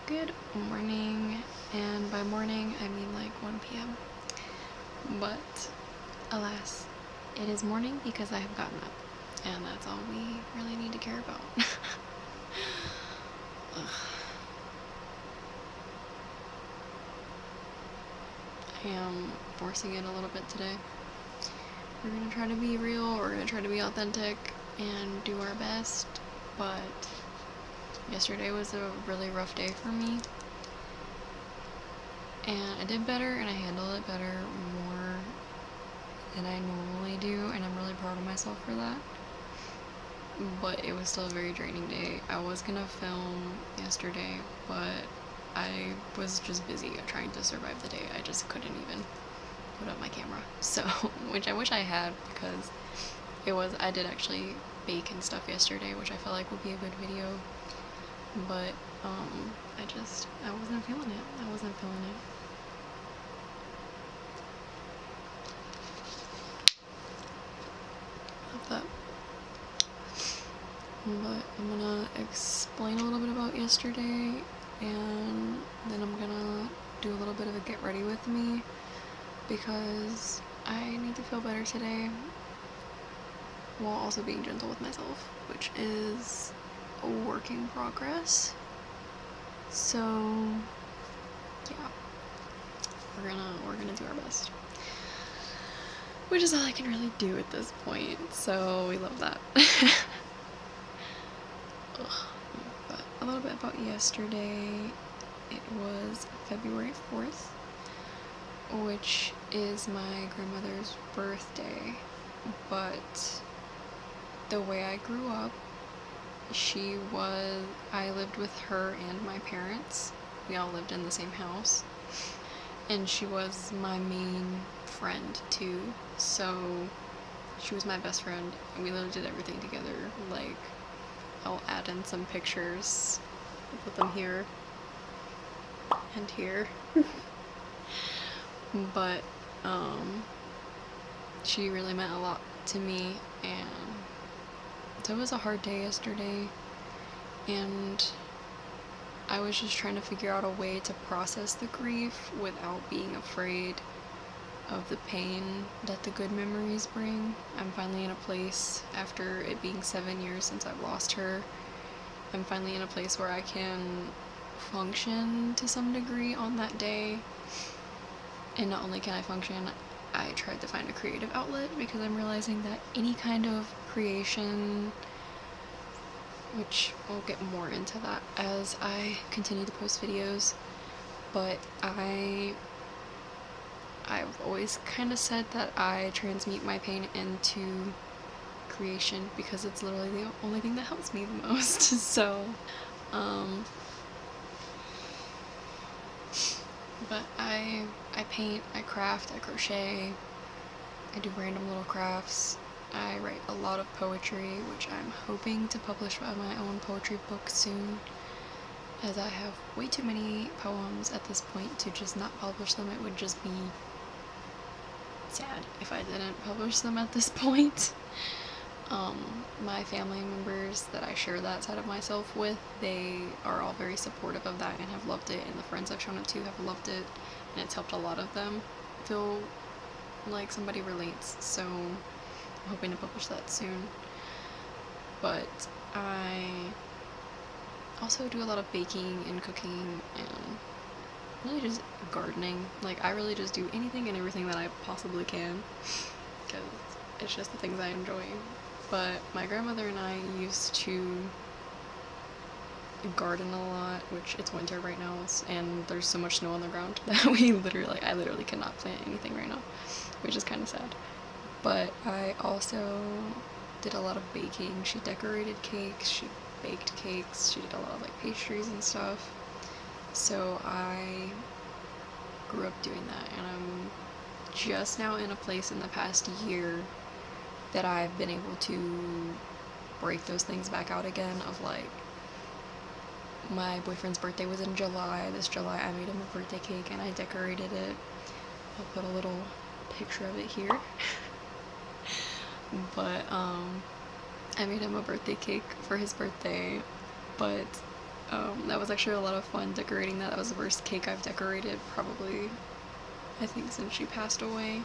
Good morning, and by morning I mean like 1 p.m. But alas, it is morning because I have gotten up, and that's all we really need to care about. I am forcing it a little bit today. We're gonna try to be real, we're gonna try to be authentic, and do our best, but yesterday was a really rough day for me. And I did better, and I handled it better more than I normally do, and I'm really proud of myself for that. But it was still a very draining day. I was gonna film yesterday, but I was just busy trying to survive the day. I just couldn't even put up my camera. So, which I wish I had, because I did actually bake and stuff yesterday, which I felt like would be a good video. But, I wasn't feeling it. I wasn't feeling it. That. But I'm gonna explain a little bit about yesterday, and then I'm gonna do a little bit of a get ready with me, because I need to feel better today while also being gentle with myself, which is a work in progress. So yeah, we're gonna do our best, which is all I can really do at this point, so we love that. But a little bit about yesterday. It was February 4th, which is my grandmother's birthday, but the way I grew up, I lived with her and my parents. We all lived in the same house, and she was my main friend too, so she was my best friend, and we literally did everything together. Like, I'll add in some pictures. I'll put them here and here. But she really meant a lot to me, and so it was a hard day yesterday, and I was just trying to figure out a way to process the grief without being afraid of the pain that the good memories bring. I'm finally in a place, after it being 7 years since I've lost her, I'm finally in a place where I can function to some degree on that day. And not only can I function, I tried to find a creative outlet, because I'm realizing that any kind of creation, which I'll get more into that as I continue to post videos, but I've always kind of said that I transmute my pain into creation, because it's literally the only thing that helps me the most. So, but I paint, I craft, I crochet, I do random little crafts, I write a lot of poetry, which I'm hoping to publish my own poetry book soon, as I have way too many poems at this point to just not publish them. It would just be sad if I didn't publish them at this point. My family members that I share that side of myself with, they are all very supportive of that and have loved it, and the friends I've shown it to have loved it, and it's helped a lot of them feel like somebody relates, so I'm hoping to publish that soon. But I also do a lot of baking and cooking and really just gardening. Like, I really just do anything and everything that I possibly can, because it's just the things I enjoy. But my grandmother and I used to garden a lot, which it's winter right now, and there's so much snow on the ground that I literally cannot plant anything right now, which is kind of sad. But I also did a lot of baking. She decorated cakes, she baked cakes, she did a lot of like pastries and stuff. So I grew up doing that, and I'm just now in a place in the past year that I've been able to break those things back out again, of like, my boyfriend's birthday was in July. This July I made him a birthday cake and I decorated it. I'll put a little picture of it here. But I made him a birthday cake for his birthday, but That was actually a lot of fun decorating that. That was the first cake I've decorated probably, I think, since she passed away.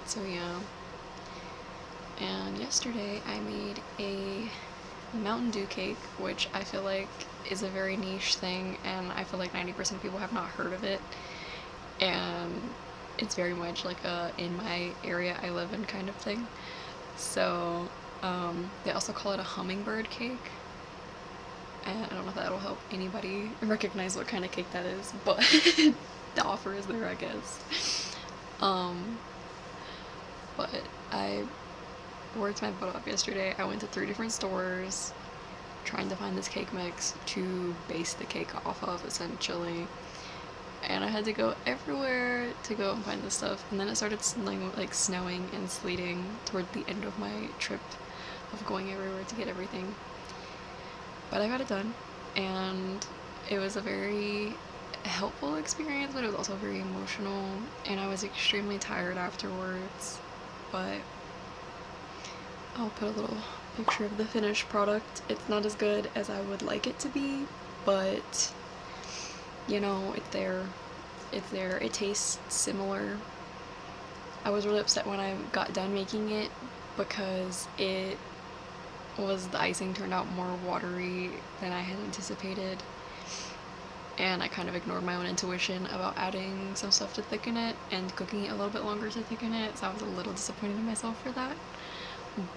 So yeah. And yesterday I made a Mountain Dew cake, which I feel like is a very niche thing, and I feel like 90% of people have not heard of it. And it's very much like a in my area I live in kind of thing. So they also call it a hummingbird cake. And I don't know if that'll help anybody recognize what kind of cake that is, but the offer is there, I guess. But I worked my butt off yesterday. I went to 3 different stores trying to find this cake mix to base the cake off of, essentially. And I had to go everywhere to go and find this stuff. And then it started snowing and sleeting toward the end of my trip of going everywhere to get everything. But I got it done, and it was a very helpful experience, but it was also very emotional, and I was extremely tired afterwards. But I'll put a little picture of the finished product. It's not as good as I would like it to be, but you know, it's there. It's there. It tastes similar. I was really upset when I got done making it because the icing turned out more watery than I had anticipated, and I kind of ignored my own intuition about adding some stuff to thicken it and cooking it a little bit longer to thicken it, so I was a little disappointed in myself for that.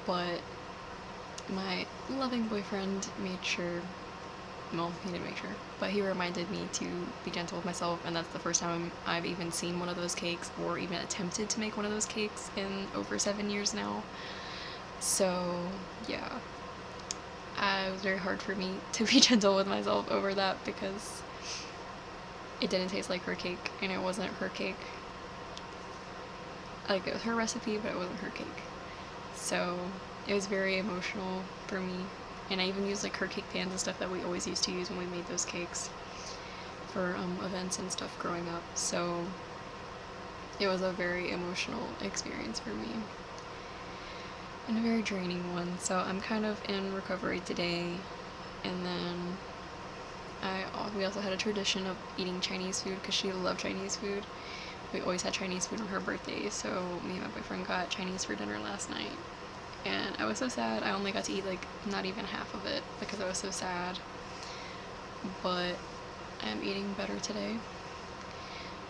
But my loving boyfriend made sure, well, he didn't make sure, but he reminded me to be gentle with myself, and that's the first time I've even seen one of those cakes or even attempted to make one of those cakes in over 7 years now. So yeah, it was very hard for me to be gentle with myself over that because it didn't taste like her cake, and it wasn't her cake. Like, it was her recipe, but it wasn't her cake. So it was very emotional for me, and I even used like her cake pans and stuff that we always used to use when we made those cakes for events and stuff growing up. So it was a very emotional experience for me, and a very draining one. So I'm kind of in recovery today, and then we also had a tradition of eating Chinese food because she loved Chinese food. We always had Chinese food on her birthday, so me and my boyfriend got Chinese for dinner last night, and I was so sad. I only got to eat like not even half of it because I was so sad, but I'm eating better today.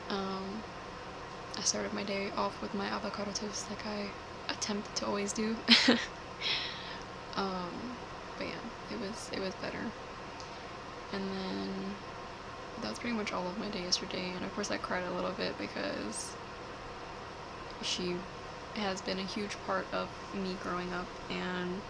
I started my day off with my avocado toast like I attempt to always do. But yeah, it was better. And then that was pretty much all of my day yesterday, and of course I cried a little bit because she has been a huge part of me growing up, and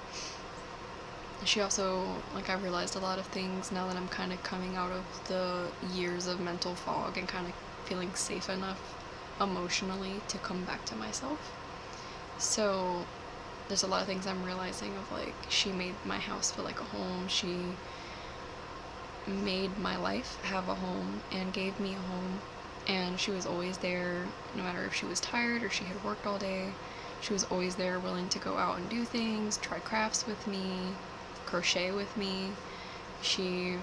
she also, like, I realized a lot of things now that I'm kind of coming out of the years of mental fog and kind of feeling safe enough emotionally to come back to myself. So there's a lot of things I'm realizing of, like, she made my house feel like a home. She made my life have a home and gave me a home, and she was always there no matter if she was tired or she had worked all day. She was always there willing to go out and do things, try crafts with me, crochet with me. She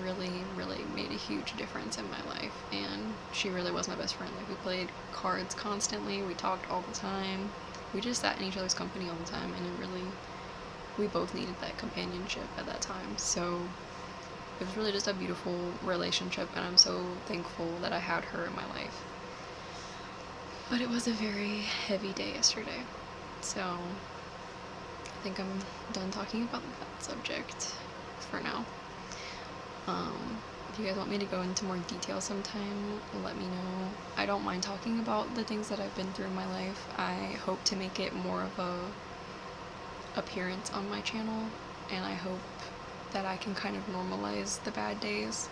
really, really made a huge difference in my life, and she really was my best friend. Like, we played cards constantly, we talked all the time, we just sat in each other's company all the time, and it really, we both needed that companionship at that time. So it was really just a beautiful relationship, and I'm so thankful that I had her in my life. But it was a very heavy day yesterday, so I think I'm done talking about that subject for now. If you guys want me to go into more detail sometime, let me know. I don't mind talking about the things that I've been through in my life. I hope to make it more of a appearance on my channel, and I hope that I can kind of normalize the bad days,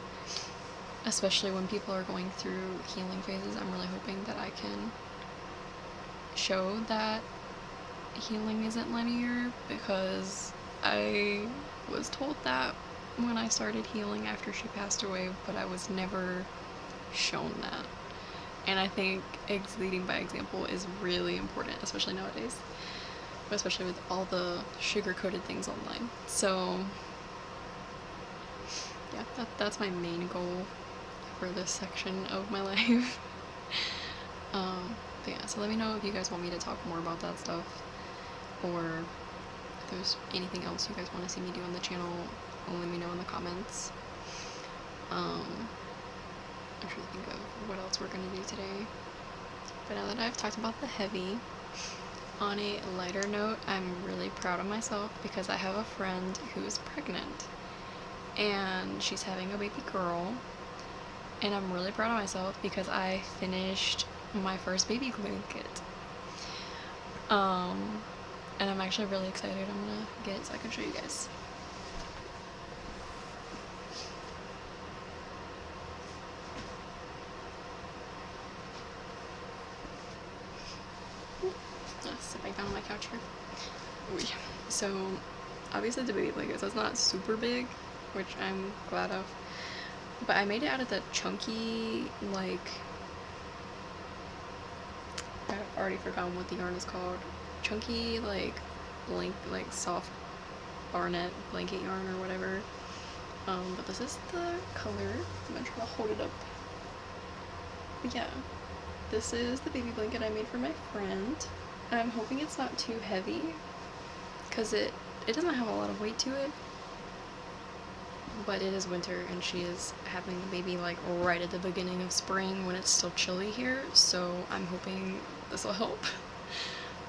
especially when people are going through healing phases. I'm really hoping that I can show that healing isn't linear, because I was told that when I started healing after she passed away, but I was never shown that. And I think leading by example is really important, especially nowadays, especially with all the sugar-coated things online. So yeah, that's my main goal for this section of my life. But yeah, so let me know if you guys want me to talk more about that stuff, or if there's anything else you guys want to see me do on the channel. Let me know in the comments. I'm trying to think of what else we're gonna do today. But now that I've talked about the heavy, on a lighter note, I'm really proud of myself because I have a friend who's pregnant and she's having a baby girl, and I'm really proud of myself because I finished my first baby blanket. And I'm actually really excited. I'm gonna get it so I can show you guys. Let's sit back down on my couch here. So, obviously the baby blanket, so it's not super big, which I'm glad of. But I made it out of the chunky, like, I've already forgotten what the yarn is called. Chunky, like soft barnet blanket yarn or whatever. But this is the color. I'm gonna try to hold it up. But yeah, this is the baby blanket I made for my friend. I'm hoping it's not too heavy, because it doesn't have a lot of weight to it. But it is winter and she is having the baby like right at the beginning of spring when it's still chilly here, so I'm hoping this will help.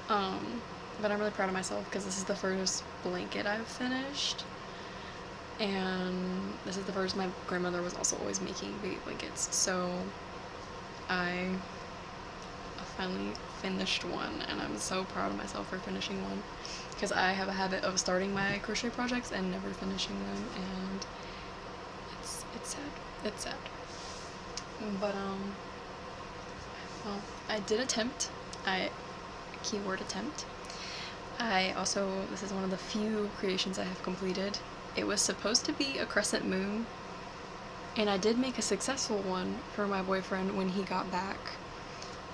But I'm really proud of myself because this is the first blanket I've finished, and this is the first. My grandmother was also always making baby blankets, so I finally finished one, and I'm so proud of myself for finishing one, because I have a habit of starting my crochet projects and never finishing them, and it's sad. It's sad. But well, I did attempt. Keyword attempt. This is one of the few creations I have completed. It was supposed to be a crescent moon, and I did make a successful one for my boyfriend when he got back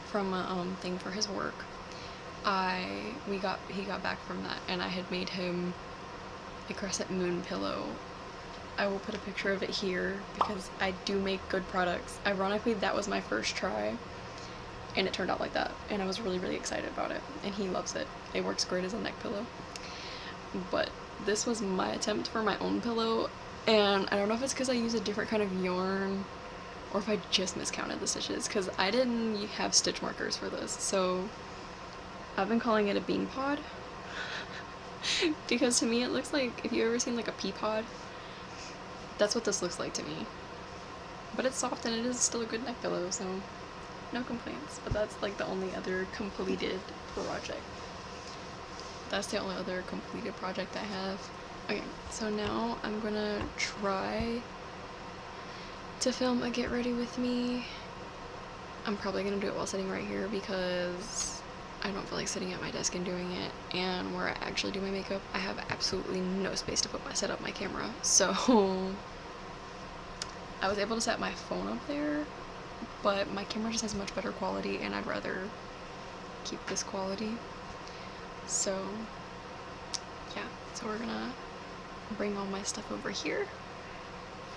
from a thing for his work. He got back from that, and I had made him a crescent moon pillow. I will put a picture of it here because I do make good products. Ironically, that was my first try, and it turned out like that, and I was really, really excited about it, and he loves it. It works great as a neck pillow. But this was my attempt for my own pillow, and I don't know if it's because I use a different kind of yarn or if I just miscounted the stitches, because I didn't have stitch markers for this, so I've been calling it a bean pod because to me it looks like, if you've ever seen like a pea pod, that's what this looks like to me. But it's soft and it is still a good neck pillow, so no complaints. But that's like the only other completed project. That's the only other completed project I have. Okay, so now I'm gonna try to film a get ready with me. I'm probably gonna do it while sitting right here because I don't feel like sitting at my desk and doing it, and where I actually do my makeup, I have absolutely no space to set up my camera, so I was able to set my phone up there, but my camera just has much better quality, and I'd rather keep this quality. So yeah, so we're gonna bring all my stuff over here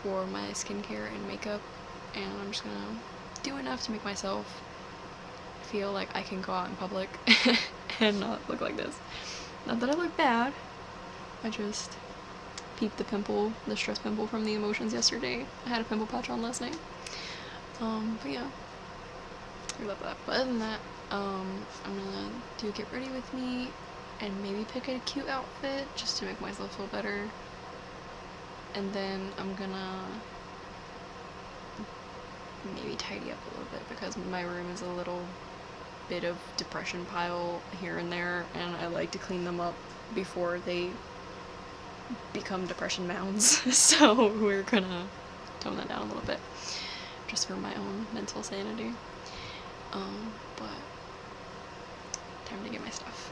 for my skincare and makeup, and I'm just gonna do enough to make myself feel like I can go out in public and not look like this. Not that I look bad, I just peeped the stress pimple from the emotions yesterday. I had a pimple patch on last night. But yeah, I love that. But other than that, I'm gonna do get ready with me and maybe pick a cute outfit just to make myself feel better. And then I'm gonna maybe tidy up a little bit because my room is a little bit of depression pile here and there, and I like to clean them up before they become depression mounds. So we're gonna tone that down a little bit just for my own mental sanity. But time to get my stuff.